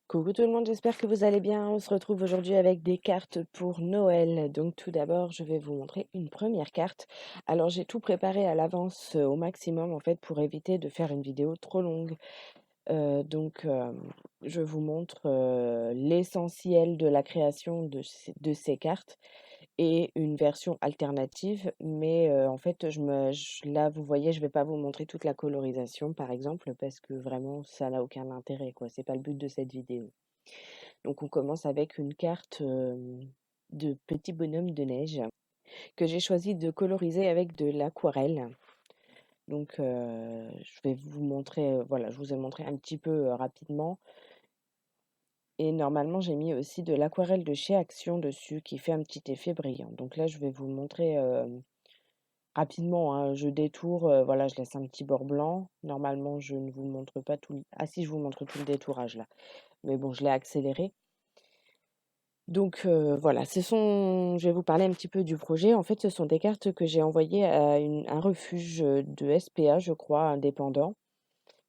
Coucou tout le monde, j'espère que vous allez bien. On se retrouve aujourd'hui avec des cartes pour Noël. Donc tout d'abord, je vais vous montrer une première carte. Alors j'ai tout préparé à l'avance au maximum en fait pour éviter de faire une vidéo trop longue. Je vous montre l'essentiel de la création de ces cartes et une version alternative. Mais en fait, là, vous voyez, je vais pas vous montrer toute la colorisation par exemple parce que vraiment ça n'a aucun intérêt quoi. C'est pas le but de cette vidéo. Donc on commence avec une carte, de petit bonhomme de neige que j'ai choisi de coloriser avec de l'aquarelle. Je vais vous montrer, voilà, je vous ai montré un petit peu, rapidement et normalement j'ai mis aussi de l'aquarelle de chez Action dessus qui fait un petit effet brillant. Donc là, je vais vous montrer, rapidement, hein, je détourne, voilà, je laisse un petit bord blanc. Normalement, je ne vous montre pas tout l ah si, je vous montre tout le détourage là, mais bon, je l'ai accéléré. Voilà, je vais vous parler un petit peu du projet. En fait, ce sont des cartes que j'ai envoyées à un refuge, de SPA, je crois, indépendant,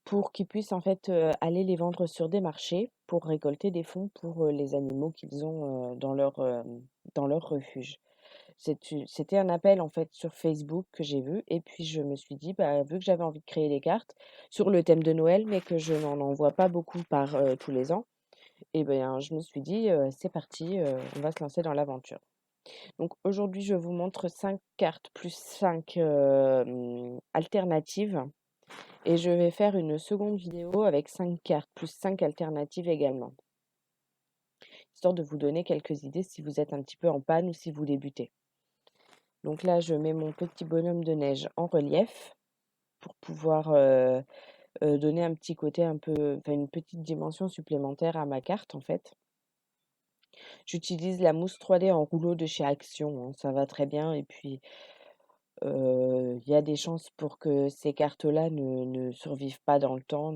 pour qu'ils puissent, en fait, aller les vendre sur des marchés pour récolter des fonds pour, les animaux qu'ils ont, dans leur refuge. C'était un appel, en fait, sur Facebook que j'ai vu et puis je me suis dit, bah, vu que j'avais envie de créer des cartes sur le thème de Noël, mais que je n'en envoie pas beaucoup par, tous les ans, et ben, je me suis dit, «C'est parti, on va se lancer dans l'aventure». Donc aujourd'hui, je vous montre 5 cartes plus 5 alternatives et je vais faire une seconde vidéo avec 5 cartes plus 5 alternatives également, histoire de vous donner quelques idées si vous êtes un petit peu en panne ou si vous débutez. Donc là, je mets mon petit bonhomme de neige en relief pour pouvoir, donner un petit côté un peu enfin une petite dimension supplémentaire à ma carte, en fait. J'utilise la mousse 3D en rouleau de chez Action, hein, ça va très bien et puis, il y a des chances pour que ces cartes-là ne survivent pas dans le temps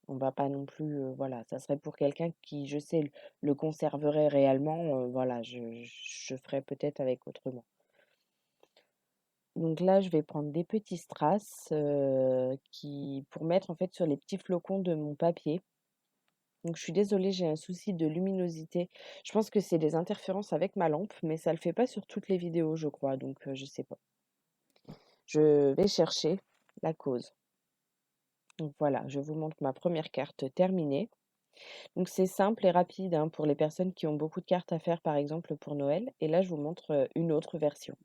on va pas non plus, voilà, ça serait pour quelqu'un qui, je sais, le conserverait réellement, voilà, je ferais peut-être avec autrement. Donc là, je vais prendre des petits strass, qui pour mettre en fait sur les petits flocons de mon papier. Donc je suis désolée, j'ai un souci de luminosité. Je pense que c'est des interférences avec ma lampe, mais ça le fait pas sur toutes les vidéos, je crois, je sais pas. Je vais chercher la cause. Donc voilà, je vous montre ma première carte terminée. Donc c'est simple et rapide, hein, pour les personnes qui ont beaucoup de cartes à faire, par exemple pour Noël. Et là, je vous montre une autre version.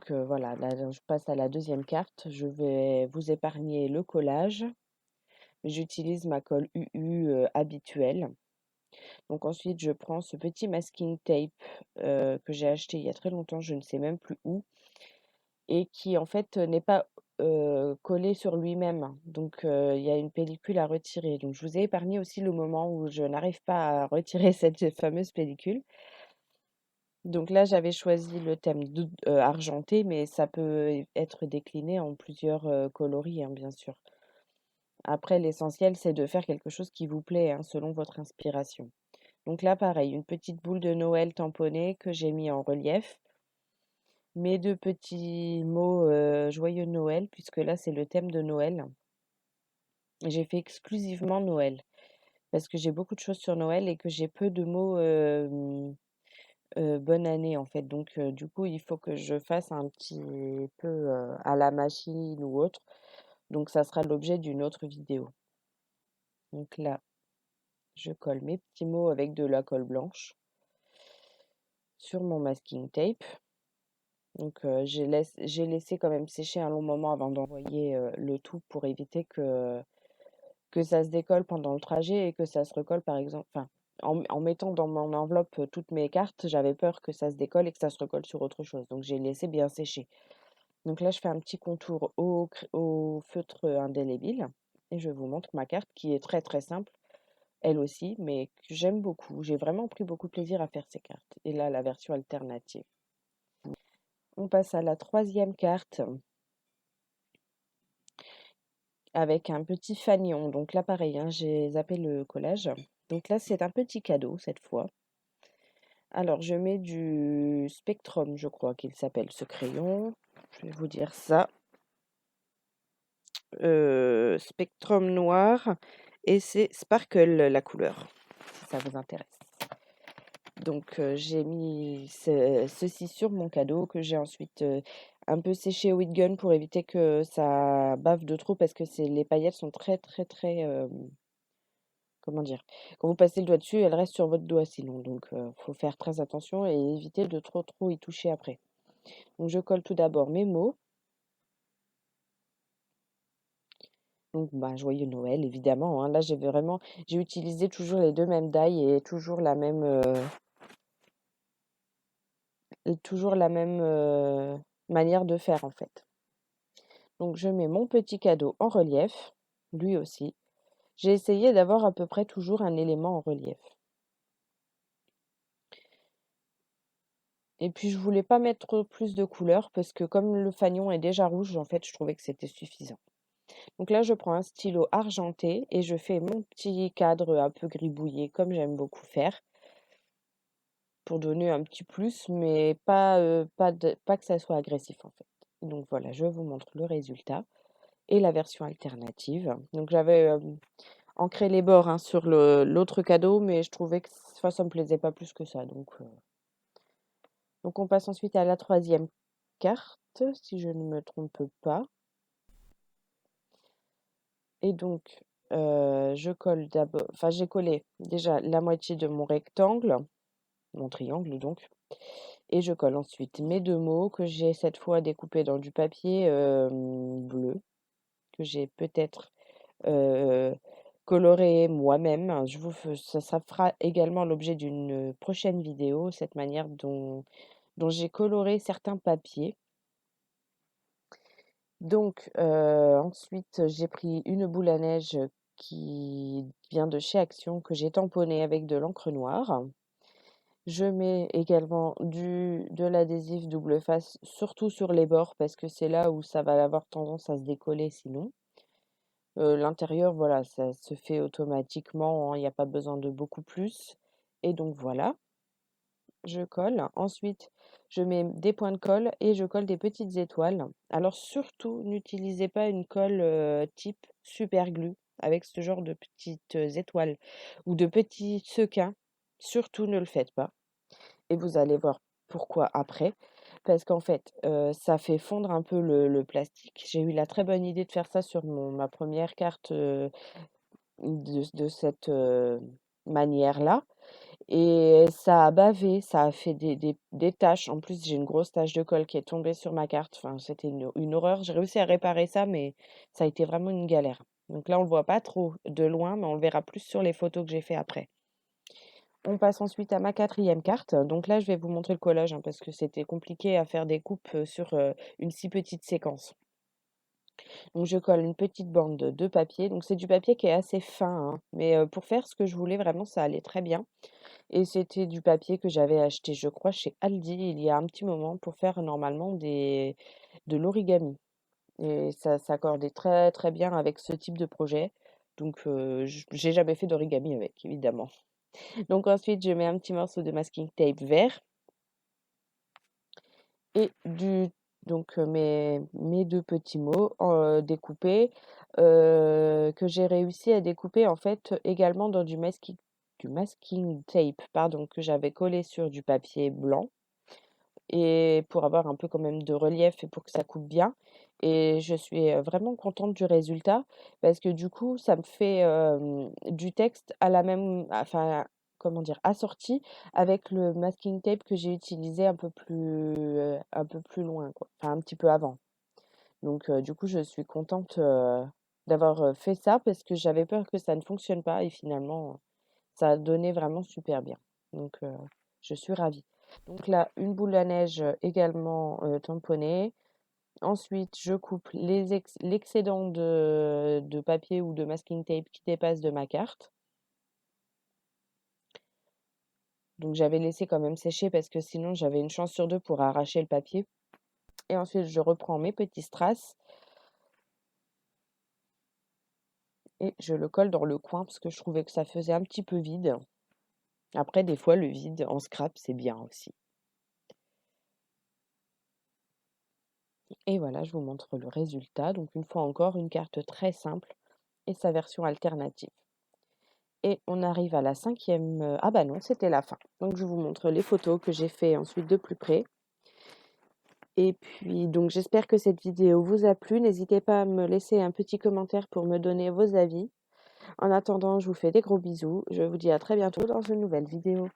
Voilà, là, je passe à la deuxième carte. Je vais vous épargner le collage. J'utilise ma colle UU habituelle. Donc ensuite, je prends ce petit masking tape que j'ai acheté il y a très longtemps, je ne sais même plus où, et qui en fait n'est pas collé sur lui-même. Il y a une pellicule à retirer. Donc je vous ai épargné aussi le moment où je n'arrive pas à retirer cette fameuse pellicule. Donc là, j'avais choisi le thème argenté, mais ça peut être décliné en plusieurs coloris, hein, bien sûr. Après, l'essentiel, c'est de faire quelque chose qui vous plaît, hein, selon votre inspiration. Donc là, pareil, une petite boule de Noël tamponnée que j'ai mis en relief. Mes 2 petits mots, joyeux Noël, puisque là, c'est le thème de Noël. J'ai fait exclusivement Noël, parce que j'ai beaucoup de choses sur Noël et que j'ai peu de mots, bonne année, en fait. Du coup, il faut que je fasse un petit peu, à la machine ou autre. Donc ça sera l'objet d'une autre vidéo. Donc là, je colle mes petits mots avec de la colle blanche sur mon masking tape. J'ai laissé quand même sécher un long moment avant d'envoyer, le tout pour éviter que ça se décolle pendant le trajet et que ça se recolle par exemple enfin, en mettant dans mon enveloppe, toutes mes cartes, j'avais peur que ça se décolle et que ça se recolle sur autre chose, donc j'ai laissé bien sécher. Donc là, je fais un petit contour au feutre, indélébile et je vous montre ma carte qui est très, très simple, elle aussi, mais que j'aime beaucoup. J'ai vraiment pris beaucoup de plaisir à faire ces cartes et là, la version alternative. On passe à la troisième carte avec un petit fanion. Donc là, pareil, hein, j'ai zappé le collage. Donc là, c'est un petit cadeau cette fois. Alors, je mets du Spectrum, je crois qu'il s'appelle ce crayon. Je vais vous dire ça. Spectrum noir et c'est Sparkle la couleur, si ça vous intéresse. Donc j'ai mis ceci sur mon cadeau que j'ai ensuite, un peu séché au heat gun pour éviter que ça bave de trop parce que les paillettes sont très, très, très, comment dire? Quand vous passez le doigt dessus, elles restent sur votre doigt sinon, donc faut faire très attention et éviter de trop, trop y toucher après. Donc je colle tout d'abord mes mots, donc bah, joyeux Noël évidemment, hein. Là j'ai utilisé toujours les 2 mêmes die et toujours la même, manière de faire en fait. Donc je mets mon petit cadeau en relief, lui aussi. J'ai essayé d'avoir à peu près toujours un élément en relief. Et puis je voulais pas mettre plus de couleurs parce que comme le fanion est déjà rouge, en fait, je trouvais que c'était suffisant. Donc là, je prends un stylo argenté et je fais mon petit cadre un peu gribouillé comme j'aime beaucoup faire pour donner un petit plus, mais pas que ça soit agressif en fait. Donc voilà, je vous montre le résultat et la version alternative. Donc j'avais ancré les bords hein, sur l'autre cadeau, mais je trouvais que enfin, ça me plaisait pas plus que ça. Donc on passe ensuite à la troisième carte, si je ne me trompe pas. Et donc je colle d'abord, enfin j'ai collé déjà la moitié de mon rectangle, mon triangle donc, et je colle ensuite mes 2 mots que j'ai cette fois découpés dans du papier bleu, que j'ai peut-être heu, coloré moi-même. Ça fera également l'objet d'une prochaine vidéo, cette manière dont j'ai coloré certains papiers. Donc ensuite, j'ai pris une boule à neige qui vient de chez Action, que j'ai tamponnée avec de l'encre noire. Je mets également de l'adhésif double face, surtout sur les bords parce que c'est là où ça va avoir tendance à se décoller sinon. L'intérieur, voilà, ça se fait automatiquement, hein, il n'y a pas besoin de beaucoup plus et donc voilà, je colle. Ensuite, je mets des points de colle et je colle des petites étoiles. Alors surtout, n'utilisez pas une colle, type superglue avec ce genre de petites, étoiles ou de petits sequins. Surtout ne le faites pas et vous allez voir pourquoi après. Parce qu'en fait, ça fait fondre un peu le plastique. J'ai eu la très bonne idée de faire ça sur ma première carte, de cette, manière-là et ça a bavé, ça a fait des taches. En plus, j'ai une grosse tache de colle qui est tombée sur ma carte. Enfin, c'était une horreur. J'ai réussi à réparer ça, mais ça a été vraiment une galère. Donc là, on le voit pas trop de loin, mais on le verra plus sur les photos que j'ai fait après. On passe ensuite à ma quatrième carte. Donc là, je vais vous montrer le collage, hein, parce que c'était compliqué à faire des coupes, sur, une si petite séquence. Donc je colle une petite bande de papier. Donc c'est du papier qui est assez fin, hein, mais pour faire ce que je voulais vraiment, ça allait très bien. Et c'était du papier que j'avais acheté, je crois, chez Aldi il y a un petit moment pour faire normalement de l'origami. Et ça s'accordait très très bien avec ce type de projet. Donc j'ai jamais fait d'origami avec, évidemment. Donc ensuite, je mets un petit morceau de masking tape vert et mes 2 petits mots découpés, que j'ai réussi à découper en fait également dans du masking tape, pardon, que j'avais collé sur du papier blanc et pour avoir un peu quand même de relief et pour que ça coupe bien et je suis, vraiment contente du résultat parce que du coup, ça me fait, du texte à la même enfin, comment dire? Assorti avec le masking tape que j'ai utilisé un peu plus loin quoi, enfin un petit peu avant. Donc du coup, je suis contente, d'avoir, fait ça parce que j'avais peur que ça ne fonctionne pas et finalement, ça a donné vraiment super bien. Donc je suis ravie. Donc là, une boule à neige également, tamponnée. Ensuite, je coupe l'excédent de papier ou de masking tape qui dépasse de ma carte. Donc j'avais laissé quand même sécher parce que sinon j'avais une chance sur 2 pour arracher le papier. Et ensuite, je reprends mes petits strass et je le colle dans le coin parce que je trouvais que ça faisait un petit peu vide. Après, des fois, le vide en scrap, c'est bien aussi. Et voilà, je vous montre le résultat. Donc une fois encore, une carte très simple et sa version alternative. Et on arrive à la 5e, ah bah non, c'était la fin. Donc je vous montre les photos que j'ai fait ensuite de plus près. Et puis donc j'espère que cette vidéo vous a plu. N'hésitez pas à me laisser un petit commentaire pour me donner vos avis. En attendant, je vous fais des gros bisous. Je vous dis à très bientôt dans une nouvelle vidéo.